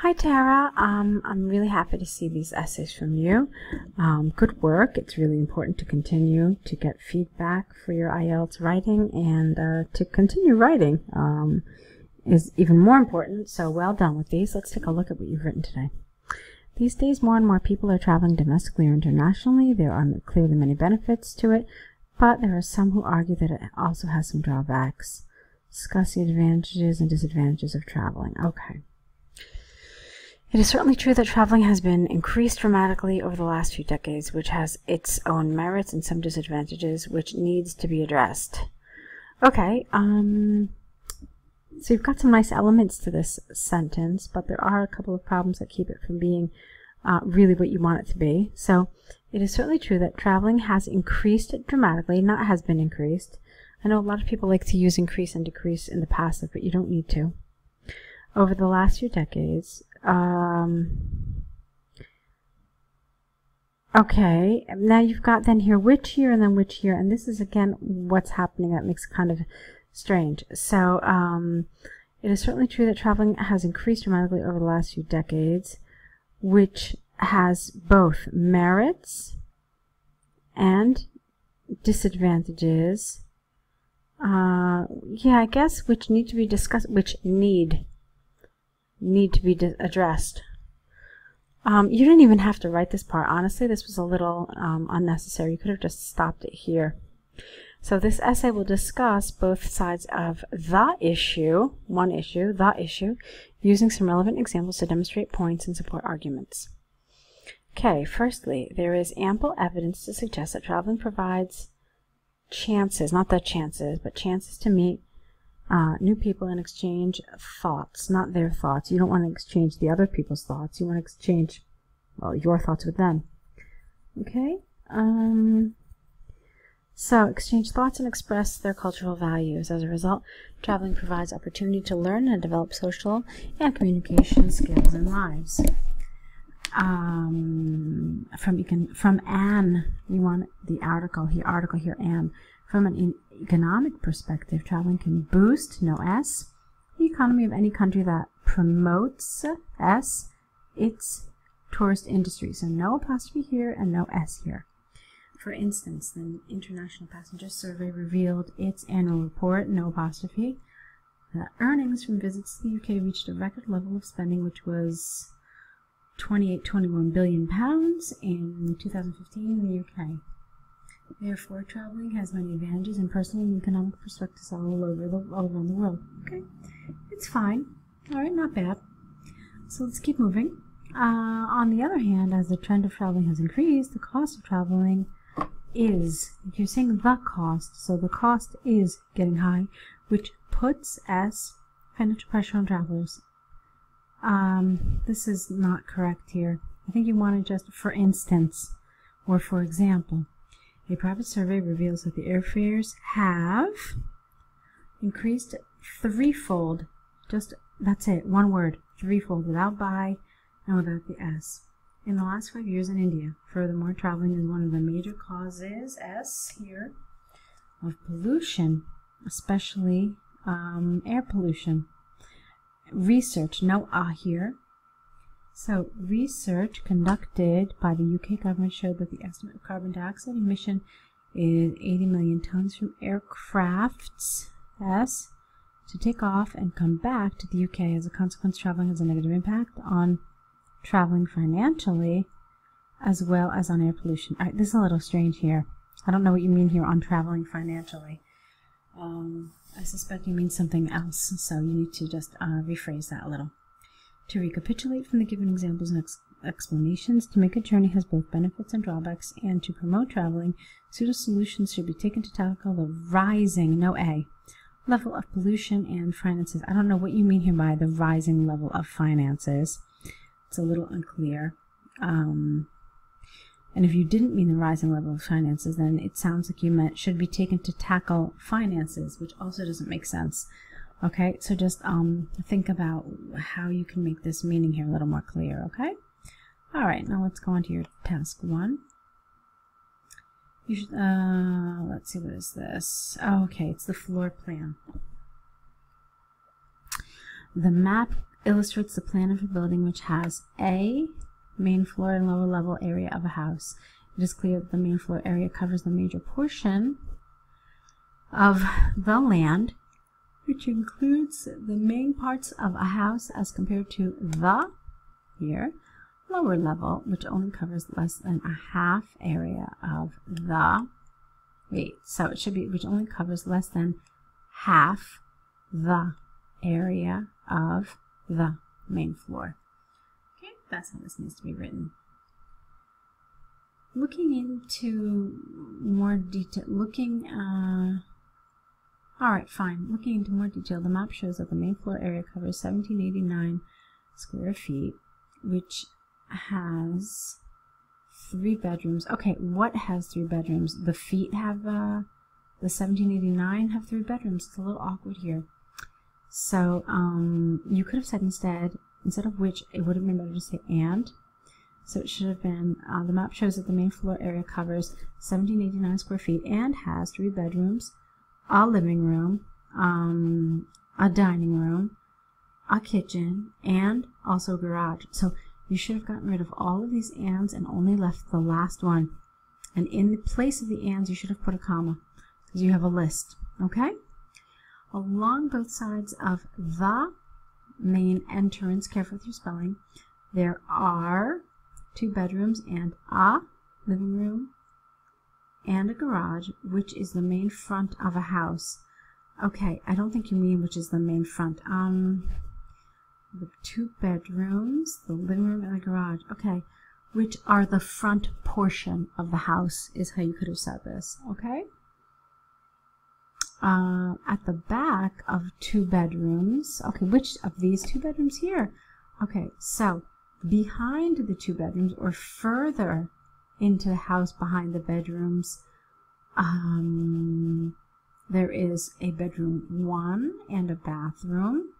Hi Tara, I'm really happy to see these essays from you. Good work. It's really important to continue to get feedback for your IELTS writing, and to continue writing is even more important, so well done with these. Let's take a look at what you've written today. These days, more and more people are traveling domestically or internationally. There are clearly many benefits to it, but there are some who argue that it also has some drawbacks. Discuss the advantages and disadvantages of traveling. Okay. It is certainly true that traveling has been increased dramatically over the last few decades, which has its own merits and some disadvantages, which needs to be addressed. Okay, so you've got some nice elements to this sentence, but there are a couple of problems that keep it from being really what you want it to be. So it is certainly true that traveling has increased dramatically, not has been increased. I know a lot of people like to use increase and decrease in the passive, but you don't need to. Over the last few decades, okay, now you've got then here which year and then which year, and this is again what's happening that makes it kind of strange. So it is certainly true that traveling has increased dramatically over the last few decades, which has both merits and disadvantages. Yeah, I guess which need to be discussed, which need to be addressed. You didn't even have to write this part. Honestly, this was a little unnecessary. You could have just stopped it here. So this essay will discuss both sides of the issue, the issue, using some relevant examples to demonstrate points and support arguments. Okay, firstly, there is ample evidence to suggest that traveling provides chances, not the chances, but chances to meet new people and exchange thoughts, not their thoughts. You don't want to exchange the other people's thoughts. You want to exchange, well, your thoughts with them. Okay? So, exchange thoughts and express their cultural values. As a result, traveling provides opportunity to learn and develop social and communication skills in lives. From Anne, you want the article here, Anne. From an economic perspective, traveling can boost, no S, the economy of any country that promotes, S, its tourist industry. So no apostrophe here and no S here. For instance, the International Passenger Survey revealed its annual report, no apostrophe, that earnings from visits to the UK reached a record level of spending, which was £21 billion in 2015 in the UK. Therefore, traveling has many advantages in personal and economic perspectives all around the world. Okay, it's fine. All right, not bad. So let's keep moving. On the other hand, as the trend of traveling has increased, the cost of traveling is, if you're saying the cost, so the cost is getting high, which puts financial pressure on travelers. This is not correct here. I think you want to just, for instance, or for example. A private survey reveals that the airfares have increased threefold. Just, that's it, one word, threefold, without by and without the S, in the last 5 years in India. Furthermore, traveling is one of the major causes, S here, of pollution, especially air pollution. Research, no here. So, research conducted by the UK government showed that the estimate of carbon dioxide emission is 80 million tons from aircrafts, S, to take off and come back to the UK. As a consequence, traveling has a negative impact on traveling financially as well as on air pollution. All right, this is a little strange here. I don't know what you mean here on traveling financially. I suspect you mean something else, so you need to just rephrase that a little. To recapitulate from the given examples and explanations, to make a journey has both benefits and drawbacks, and to promote traveling, suitable solutions should be taken to tackle the rising, no A, level of pollution and finances. I don't know what you mean here by the rising level of finances. It's a little unclear. And if you didn't mean the rising level of finances, then it sounds like you meant should be taken to tackle finances, which also doesn't make sense. Okay, so just think about how you can make this meaning here a little more clear, okay? All right, now let's go on to your task 1. You should, let's see, what is this? Oh, okay, it's the floor plan. The map illustrates the plan of a building which has a main floor and lower level area of a house. It is clear that the main floor area covers the major portion of the land, which includes the main parts of a house as compared to the here lower level, which only covers less than a half area of the so it should be which only covers less than half the area of the main floor. Okay, that's how this needs to be written. Looking into more detail, looking into more detail, the map shows that the main floor area covers 1789 square feet, which has 3 bedrooms. Okay, what has 3 bedrooms? The feet have, the 1789 have 3 bedrooms. It's a little awkward here. So, you could have said instead of which, it would have been better to say and. So it should have been, the map shows that the main floor area covers 1789 square feet and has 3 bedrooms, a living room, a dining room, a kitchen, and also a garage. So you should have gotten rid of all of these ands and only left the last one. And in the place of the ands, you should have put a comma, because you have a list, okay? Along both sides of the main entrance, careful with your spelling, there are 2 bedrooms and a living room and a garage, which is the main front of a house. Okay, I don't think you mean which is the main front. The 2 bedrooms, the living room and the garage. Okay, which are the front portion of the house is how you could have said this. Okay. At the back of 2 bedrooms. Okay, which of these 2 bedrooms here? Okay, so behind the 2 bedrooms or further into the house behind the bedrooms, there is a bedroom 1 and a bathroom,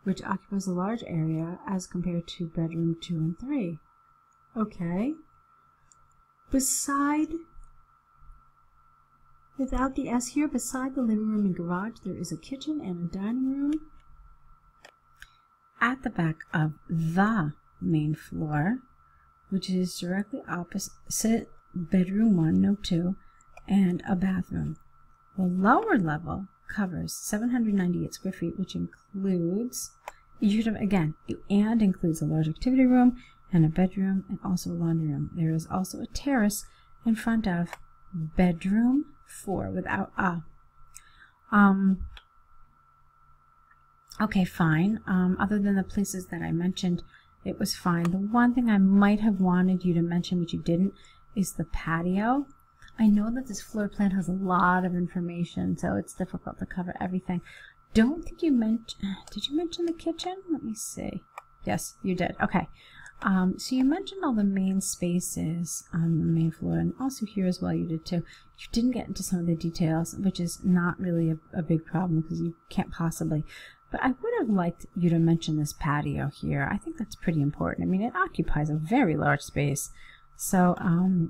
which occupies a large area as compared to bedroom 2 and 3. Okay. Without the S here, beside the living room and garage, there is a kitchen and a dining room. At the back of the main floor, which is directly opposite bedroom 1, no 2, and a bathroom. The lower level covers 798 square feet, which includes, you should have, again, and includes a large activity room and a bedroom and also a laundry room. There is also a terrace in front of bedroom 4 without a. Okay, fine. Other than the places that I mentioned, it was fine. The one thing I might have wanted you to mention, which you didn't, is the patio. I know that this floor plan has a lot of information, so it's difficult to cover everything. Don't think you mentioned, did you mention the kitchen? Let me see. Yes, you did. Okay. So you mentioned all the main spaces on the main floor, and also here as well you did too. You didn't get into some of the details, which is not really a big problem because you can't possibly. But I would have liked you to mention this patio here. I think that's pretty important. I mean, it occupies a very large space. So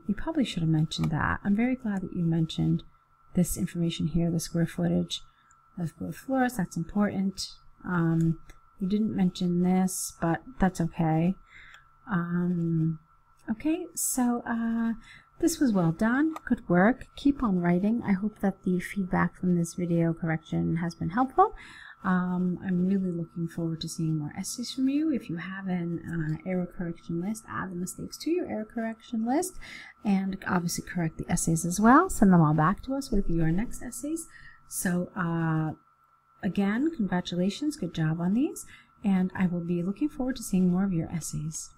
you probably should have mentioned that. I'm very glad that you mentioned this information here, the square footage of both floors. That's important. You didn't mention this, but that's okay. Okay, so this was well done. Good work. Keep on writing. I hope that the feedback from this video correction has been helpful. I'm really looking forward to seeing more essays from you. If you have an error correction list, add the mistakes to your error correction list, and obviously correct the essays as well. Send them all back to us with your next essays. So again, congratulations, good job on these, and I will be looking forward to seeing more of your essays.